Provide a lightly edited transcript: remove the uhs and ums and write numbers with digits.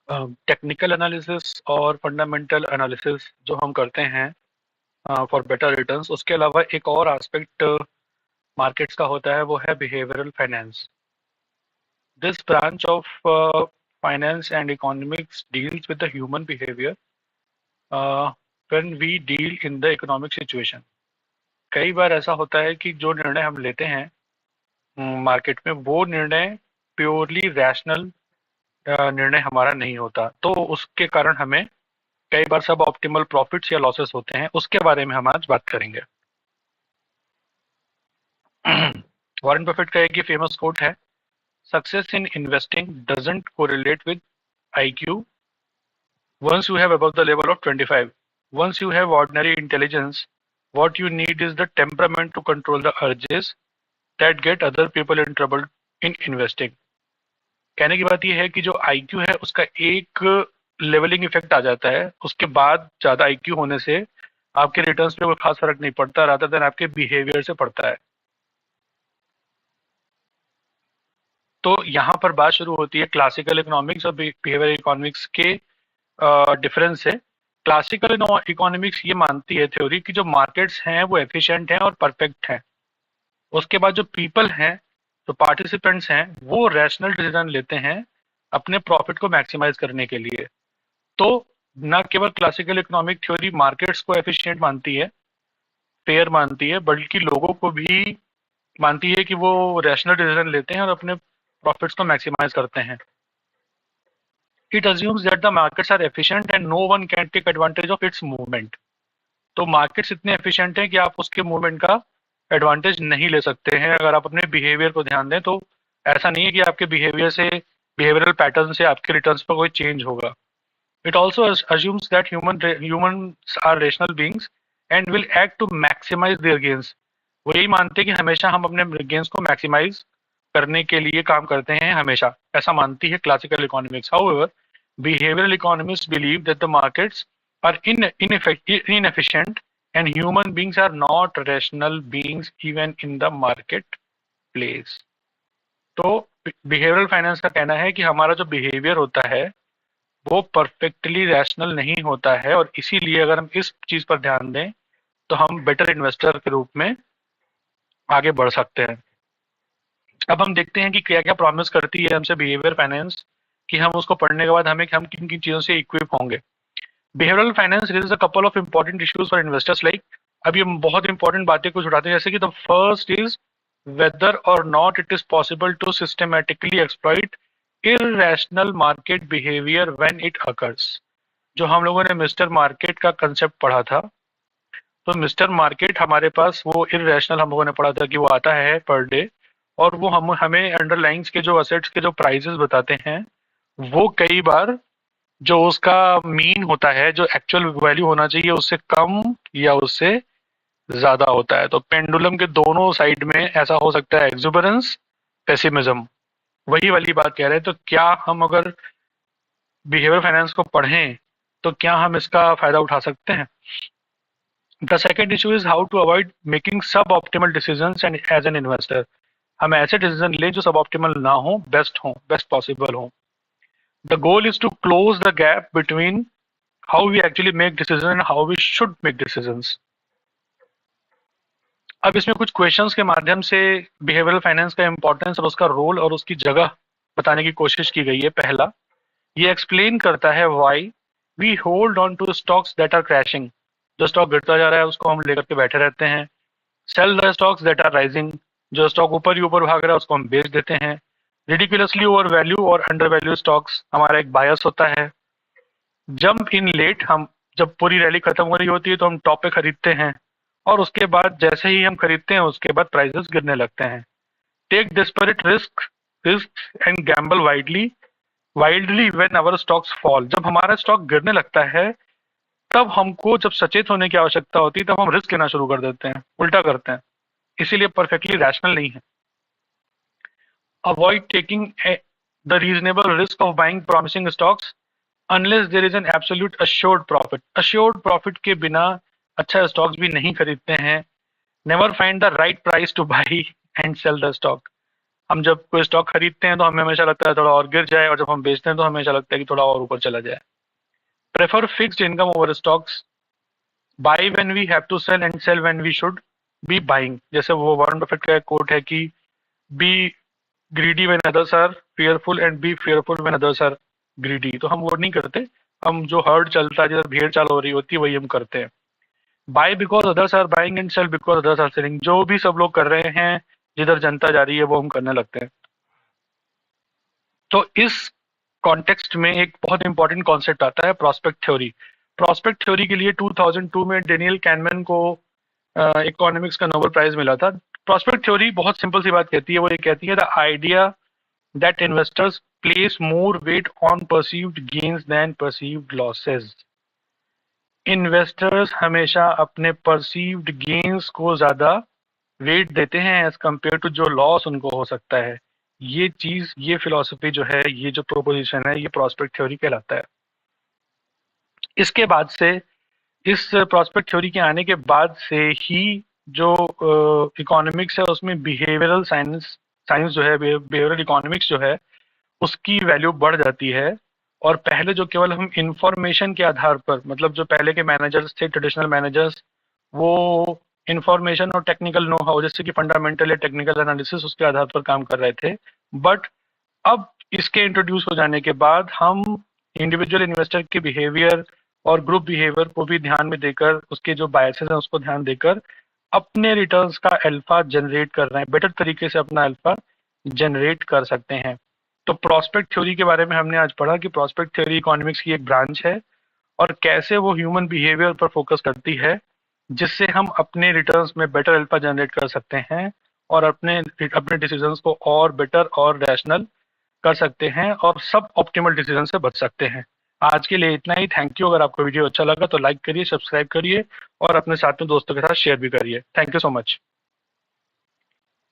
Technical analysis और fundamental analysis जो हम करते हैं फॉर बेटर रिटर्न्स, उसके अलावा एक और एस्पेक्ट मार्केट्स का होता है, वो है behavioural finance. This branch of finance and economics deals with the human behaviour when we deal in the economic situation. कई बार ऐसा होता है कि जो निर्णय हम लेते हैं मार्केट में, वो निर्णय प्योरली रैशनल निर्णय हमारा नहीं होता, तो उसके कारण हमें कई बार सब ऑप्टिमल प्रॉफिट्स या लॉसेस होते हैं. उसके बारे में हम आज बात करेंगे. वॉरेन बफेट का एक ये फेमस कोट है, success in investing doesn't correlate with IQ once you have above the level of 25. Once you have ordinary intelligence, what you need is the temperament to control the urges that get other people in trouble in investing. कहने की बात यह है कि जो IQ है उसका एक लेवलिंग इफेक्ट आ जाता है, उसके बाद ज़्यादा IQ होने से आपके रिटर्न्स पे कोई खास फर्क नहीं पड़ता, रादर देन आपके बिहेवियर से पड़ता है. तो यहाँ पर बात शुरू होती है क्लासिकल इकोनॉमिक्स और बिहेवियर इकोनॉमिक्स के डिफरेंस से. क्लासिकल इकोनॉमिक्स ये मानती है थ्योरी कि जो मार्केट्स हैं वो एफिशिएंट हैं और परफेक्ट हैं. उसके बाद जो पीपल हैं, जो पार्टिसिपेंट्स हैं, वो रैशनल डिसीजन लेते हैं अपने प्रॉफिट को मैक्सिमाइज करने के लिए. तो न केवल क्लासिकल इकोनॉमिक थ्योरी मार्केट्स को एफिशिएंट मानती है, फेयर मानती है, बल्कि लोगों को भी मानती है कि वो रैशनल डिसीजन लेते हैं और अपने प्रॉफिट्स को मैक्सिमाइज करते हैं. It assumes that the markets are efficient and no one can take advantage of its movement. तो मार्केट्स इतने एफिशिएंट हैं कि आप उसके मूवमेंट का एडवांटेज नहीं ले सकते हैं. अगर आप अपने बिहेवियर को ध्यान दें तो ऐसा नहीं है कि आपके बिहेवियर से, बिहेवियरल पैटर्न से आपके रिटर्न्स पर कोई चेंज होगा. It also assumes that humans are rational beings and will act to maximize their gains. वो यही मानते हैं कि हमेशा हम अपने गेन्स को मैक्सिमाइज करने के लिए काम करते हैं, हमेशा ऐसा मानती है classical economics. However, behavioral economists believe that the markets are inefficient and human beings are not rational beings even in the marketplace. तो बिहेवियरल फाइनेंस का कहना है कि हमारा जो बिहेवियर होता है वो परफेक्टली रैशनल नहीं होता है, और इसीलिए अगर हम इस चीज पर ध्यान दें तो हम बेटर इन्वेस्टर के रूप में आगे बढ़ सकते हैं. अब हम देखते हैं कि क्या क्या प्रॉमिस करती है हमसे बिहेवियर फाइनेंस, कि हम उसको पढ़ने के बाद हम किन किन चीज़ों से इक्विप होंगे. Behavioural finance raises a couple of important issues for investors. Like, अब ये बहुत इंपॉर्टेंट बातें कुछ उठाते हैं, जैसे कि द फर्स्ट इज वेदर और not it is possible to systematically exploit irrational market behaviour when it occurs. जो हम लोगों ने मिस्टर मार्केट का कंसेप्ट पढ़ा था, तो मिस्टर मार्केट हमारे पास वो इररेशनल हम लोगों ने पढ़ा था कि वो आता है पर डे, और वो हमें अंडरलाइंस के जो असेट्स के जो प्राइसेस बताते हैं, वो कई बार जो उसका मीन होता है, जो एक्चुअल वैल्यू होना चाहिए, उससे कम या उससे ज्यादा होता है. तो पेंडुलम के दोनों साइड में ऐसा हो सकता है, एक्सुबरेंस, पेसिमिज्म. वही वाली बात कह रहे हैं. तो क्या हम अगर बिहेवियर फाइनेंस को पढ़ें तो क्या हम इसका फायदा उठा सकते हैं. The second issue is how to avoid making sub optimal decisions and as an investor. हम ऐसे डिसीजन लें जो सब ऑप्टिमल ना हो, बेस्ट पॉसिबल हो. The goal is to close the gap between how we actually make decisions and how we should make decisions. अब इसमें कुछ क्वेश्चंस के माध्यम से बिहेवियरल फाइनेंस का इंपॉर्टेंस और उसका रोल और उसकी जगह बताने की कोशिश की गई है. पहला, ये एक्सप्लेन करता है why we hold on to stocks that are crashing. जो स्टॉक गिरता जा रहा है उसको हम लेकर के बैठे रहते हैं. Sell the stocks that are rising. जो स्टॉक ऊपर ही ऊपर भाग रहा है उसको हम बेच देते हैं. रिडिकुलसली ओवर वैल्यू और अंडर वैल्यू स्टॉक्स, हमारा एक बायस होता है. जंप इन लेट, हम जब पूरी रैली खत्म हो रही होती है तो हम टॉप पे खरीदते हैं, और उसके बाद जैसे ही हम खरीदते हैं उसके बाद प्राइसेस गिरने लगते हैं. Take desperate risk and gamble wildly when our stocks fall. जब हमारा स्टॉक गिरने लगता है तब हमको जब सचेत होने की आवश्यकता होती है तब हम रिस्क लेना शुरू कर देते हैं, उल्टा करते हैं. इसीलिए परफेक्टली रैशनल नहीं है. Avoid taking the reasonable risk of buying promising stocks unless there is an absolute assured profit. Assured profit के बिना अच्छा स्टॉक्स भी नहीं खरीदते हैं. Never find the right price to buy and sell the stock. हम जब कोई स्टॉक खरीदते हैं तो हमें हमेशा लगता है थोड़ा और गिर जाए, और जब हम बेचते हैं तो हमेशा लगता है कि थोड़ा और ऊपर चला जाए। Prefer fixed income over stocks. Buy when we have to sell and sell when we should be buying. जैसे वो वॉरेन बफेट का एक कोट है कि be greedy when others are fearful and be fearful when others are greedy. तो हम वो नहीं करते, हम जो हर्ड चलता है, जैसे भीड़ चाल हो रही होती है, वही हम करते हैं। Buy because others are buying and sell because others are selling. जो भी सब लोग कर रहे हैं, जिधर जनता जा रही है, वो हम करने लगते हैं। तो इस कॉन्टेक्स्ट में एक बहुत इंपॉर्टेंट कॉन्सेप्ट आता है प्रॉस्पेक्ट थ्योरी। प्रॉस्पेक्ट थ्योरी के लिए 2002 में डेनियल कैनमैन को इकोनॉमिक्स का नोबेल प्राइज मिला था। प्रॉस्पेक्ट थ्योरी बहुत सिंपल सी बात कहती है, वो ये कहती है the idea that investors place more weight on perceived gains than perceived losses. Investors हमेशा अपने परसीव्ड गेन्स को ज्यादा वेट देते हैं एज कंपेयर टू जो लॉस उनको हो सकता है। ये चीज, ये फिलॉसफी जो है, ये जो प्रोपोजिशन है, ये प्रॉस्पेक्ट थ्योरी कहलाता है। इसके बाद से, इस प्रॉस्पेक्ट थ्योरी के आने के बाद से ही जो इकोनॉमिक्स है उसमें बिहेवियरल साइंस साइंस जो है, बिहेवियरल इकोनॉमिक्स जो है, उसकी वैल्यू बढ़ जाती है। और पहले जो केवल हम इंफॉर्मेशन के आधार पर, मतलब जो पहले के मैनेजर्स थे, ट्रेडिशनल मैनेजर्स, वो इंफॉर्मेशन और टेक्निकल नो हाउ, जैसे कि फंडामेंटल या टेक्निकल एनालिसिस, उसके आधार पर काम कर रहे थे। बट अब इसके इंट्रोड्यूस हो जाने के बाद हम इंडिविजुअल इन्वेस्टर के बिहेवियर और ग्रुप बिहेवियर को भी ध्यान में देकर, उसके जो बायसेस हैं उसको ध्यान देकर अपने रिटर्न्स का अल्फा जनरेट कर रहे हैं, बेटर तरीके से अपना अल्फा जनरेट कर सकते हैं। तो प्रॉस्पेक्ट थ्योरी के बारे में हमने आज पढ़ा कि प्रॉस्पेक्ट थ्योरी इकोनॉमिक्स की एक ब्रांच है, और कैसे वो ह्यूमन बिहेवियर पर फोकस करती है, जिससे हम अपने रिटर्न्स में बेटर अल्फा जनरेट कर सकते हैं, और अपने अपने डिसीजंस को और बेटर और रैशनल कर सकते हैं, और सब ऑप्टिमल डिसीजन से बच सकते हैं। आज के लिए इतना ही। Thank you. अगर आपको वीडियो अच्छा लगा तो लाइक करिए, सब्सक्राइब करिए, और अपने साथ में दोस्तों के साथ शेयर भी करिए। Thank you so much.